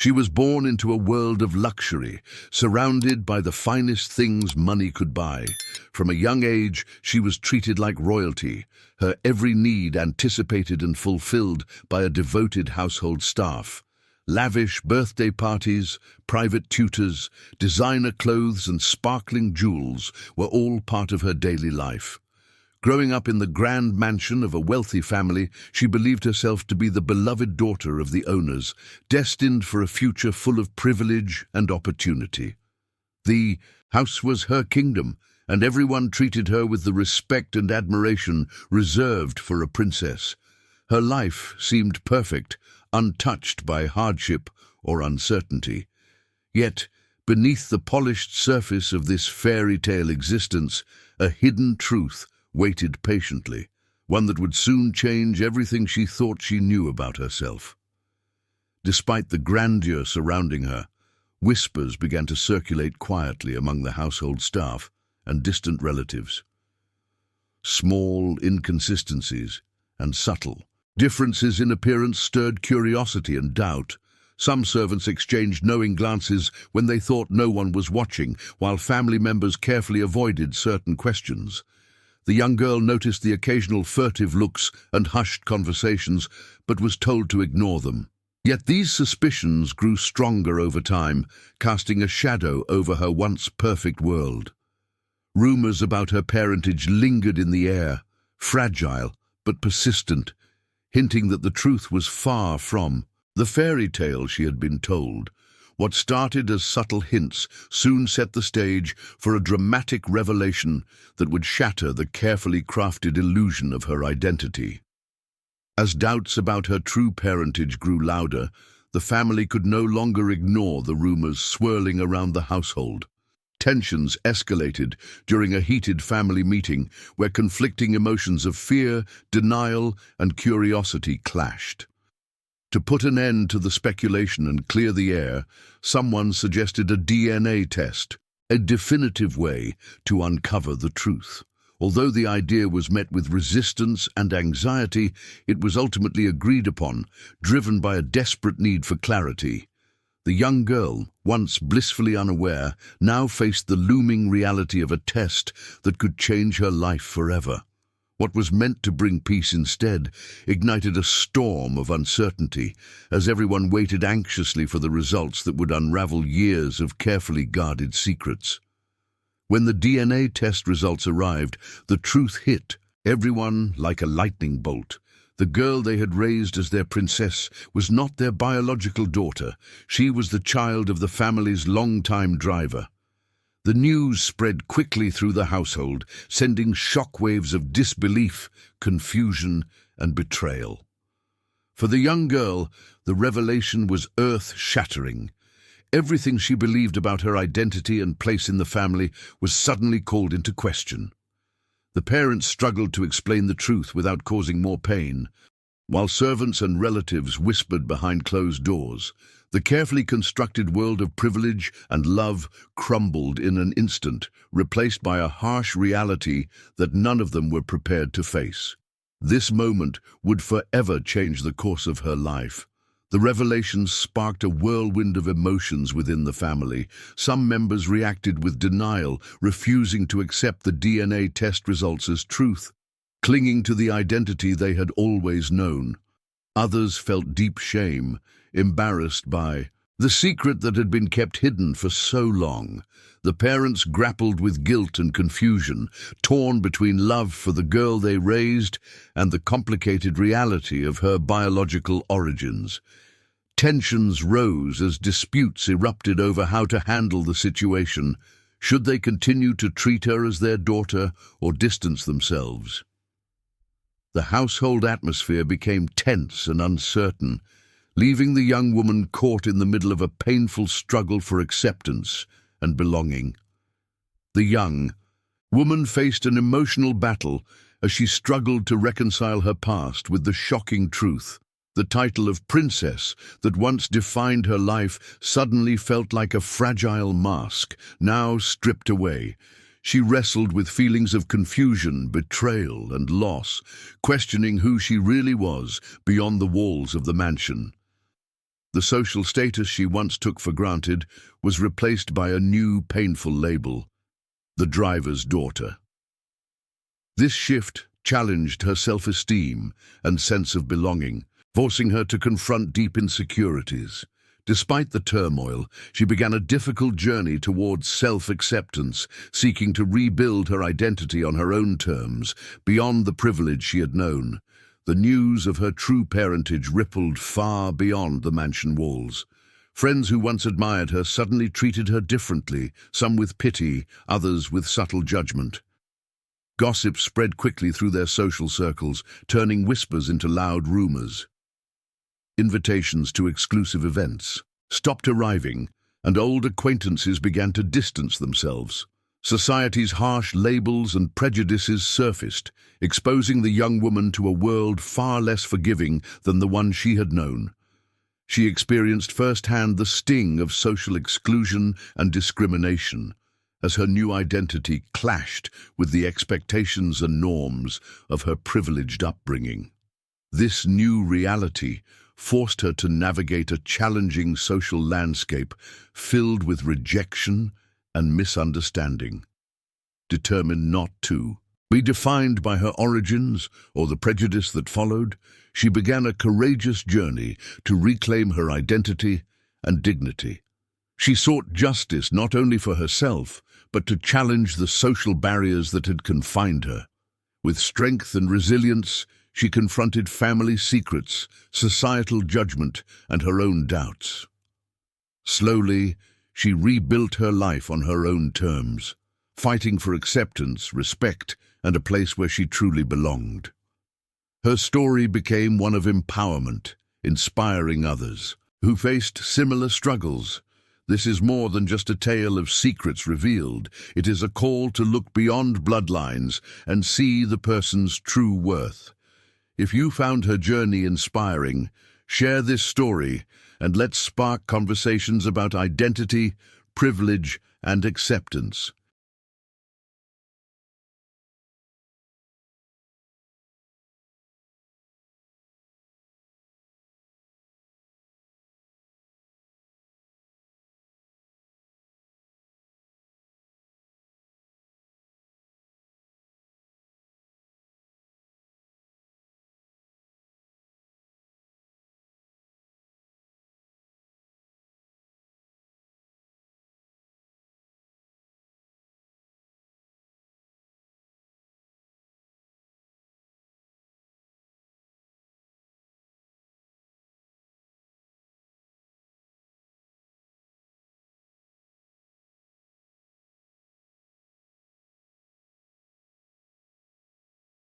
She was born into a world of luxury, surrounded by the finest things money could buy. From a young age, she was treated like royalty, her every need anticipated and fulfilled by a devoted household staff. Lavish birthday parties, private tutors, designer clothes and sparkling jewels were all part of her daily life. Growing up in the grand mansion of a wealthy family, she believed herself to be the beloved daughter of the owners, destined for a future full of privilege and opportunity. The house was her kingdom, and everyone treated her with the respect and admiration reserved for a princess. Her life seemed perfect, untouched by hardship or uncertainty. Yet, beneath the polished surface of this fairy tale existence, a hidden truth waited patiently, one that would soon change everything she thought she knew about herself. Despite the grandeur surrounding her, whispers began to circulate quietly among the household staff and distant relatives. Small inconsistencies and subtle differences in appearance stirred curiosity and doubt. Some servants exchanged knowing glances when they thought no one was watching, while family members carefully avoided certain questions. The young girl noticed the occasional furtive looks and hushed conversations, but was told to ignore them. Yet these suspicions grew stronger over time, casting a shadow over her once perfect world. Rumors about her parentage lingered in the air, fragile but persistent, hinting that the truth was far from the fairy tale she had been told. What started as subtle hints soon set the stage for a dramatic revelation that would shatter the carefully crafted illusion of her identity. As doubts about her true parentage grew louder, the family could no longer ignore the rumors swirling around the household. Tensions escalated during a heated family meeting where conflicting emotions of fear, denial, and curiosity clashed. To put an end to the speculation and clear the air, someone suggested a DNA test, a definitive way to uncover the truth. Although the idea was met with resistance and anxiety, it was ultimately agreed upon, driven by a desperate need for clarity. The young girl, once blissfully unaware, now faced the looming reality of a test that could change her life forever. What was meant to bring peace instead ignited a storm of uncertainty as everyone waited anxiously for the results that would unravel years of carefully guarded secrets. When the DNA test results arrived, the truth hit everyone like a lightning bolt. The girl they had raised as their princess was not their biological daughter. She was the child of the family's longtime driver. The news spread quickly through the household, sending shockwaves of disbelief, confusion, and betrayal. For the young girl, the revelation was earth-shattering. Everything she believed about her identity and place in the family was suddenly called into question. The parents struggled to explain the truth without causing more pain, while servants and relatives whispered behind closed doors. The carefully constructed world of privilege and love crumbled in an instant, replaced by a harsh reality that none of them were prepared to face. This moment would forever change the course of her life. The revelation sparked a whirlwind of emotions within the family. Some members reacted with denial, refusing to accept the DNA test results as truth, clinging to the identity they had always known. Others felt deep shame, embarrassed by the secret that had been kept hidden for so long. The parents grappled with guilt and confusion, torn between love for the girl they raised and the complicated reality of her biological origins. Tensions rose as disputes erupted over how to handle the situation. Should they continue to treat her as their daughter or distance themselves? The household atmosphere became tense and uncertain, leaving the young woman caught in the middle of a painful struggle for acceptance and belonging. The young woman faced an emotional battle as she struggled to reconcile her past with the shocking truth. The title of princess that once defined her life suddenly felt like a fragile mask, now stripped away. She wrestled with feelings of confusion, betrayal, and loss, questioning who she really was beyond the walls of the mansion. The social status she once took for granted was replaced by a new, painful label: the driver's daughter. This shift challenged her self-esteem and sense of belonging, forcing her to confront deep insecurities. Despite the turmoil, she began a difficult journey towards self-acceptance, seeking to rebuild her identity on her own terms, beyond the privilege she had known. The news of her true parentage rippled far beyond the mansion walls. Friends who once admired her suddenly treated her differently, some with pity, others with subtle judgment. Gossip spread quickly through their social circles, turning whispers into loud rumors. Invitations to exclusive events stopped arriving, and old acquaintances began to distance themselves. Society's harsh labels and prejudices surfaced, exposing the young woman to a world far less forgiving than the one she had known. She experienced firsthand the sting of social exclusion and discrimination, as her new identity clashed with the expectations and norms of her privileged upbringing. This new reality forced her to navigate a challenging social landscape filled with rejection and misunderstanding. Determined not to be defined by her origins or the prejudice that followed, she began a courageous journey to reclaim her identity and dignity. She sought justice not only for herself, but to challenge the social barriers that had confined her. With strength and resilience, she confronted family secrets, societal judgment, and her own doubts. Slowly, she rebuilt her life on her own terms, fighting for acceptance, respect, and a place where she truly belonged. Her story became one of empowerment, inspiring others who faced similar struggles. This is more than just a tale of secrets revealed. It is a call to look beyond bloodlines and see the person's true worth. If you found her journey inspiring, share this story and let's spark conversations about identity, privilege, and acceptance.